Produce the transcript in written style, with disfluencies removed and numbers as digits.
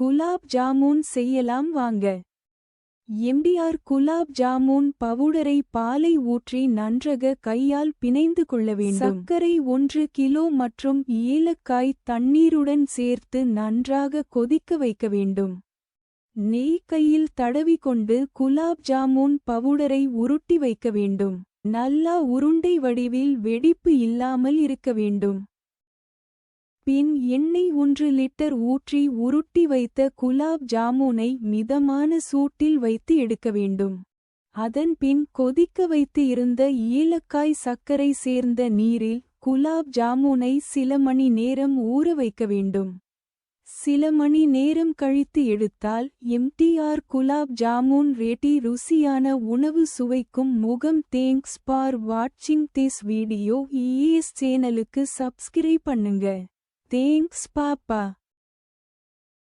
குலாப் ஜாமுன் செய்யலாம் வாங்க. எம்டிஆர் குலாப் ஜாமுன் பவுடரை பாலை ஊற்றி நன்றாக கையால் பிணைந்து கொள்ள வேண்டும். சர்க்கரை 1 கிலோ மற்றும் ஏலக்காய் தண்ணீருடன் சேர்த்து நன்றாக கொதிக்க வைக்க வேண்டும். நெய் கையில் தடவிக்கொண்டு குலாப் ஜாமுன் பவுடரை உருட்டி வைக்க வேண்டும். நல்லா உருண்டை வடிவில் வெடிப்பு இல்லாமல் இருக்க வேண்டும். பின் எண்ணெய் 1 லிட்டர் ஊற்றி உருட்டி வைத்த குலாப் ஜாமுனை மிதமான சூட்டில் வைத்து எடுக்க வேண்டும். அதன் பின் கொதிக்க வைத்து இருந்த ஏலக்காய் சர்க்கரை சேர்ந்த நீரில் குலாப் ஜாமுனை சில மணி நேரம் ஊற வைக்க வேண்டும். சில மணி நேரம் கழித்து எடுத்தால் எம்டிஆர் குலாப் ஜாமுன் ரெடி. ருசியான உணவு சுவைக்கும் முகம். தேங்க்ஸ் ஃபார் வாட்சிங் திஸ் வீடியோ. ES சேனலுக்கு சப்ஸ்கிரைப் பண்ணுங்க. தேங்க்ஸ் பாப்பா.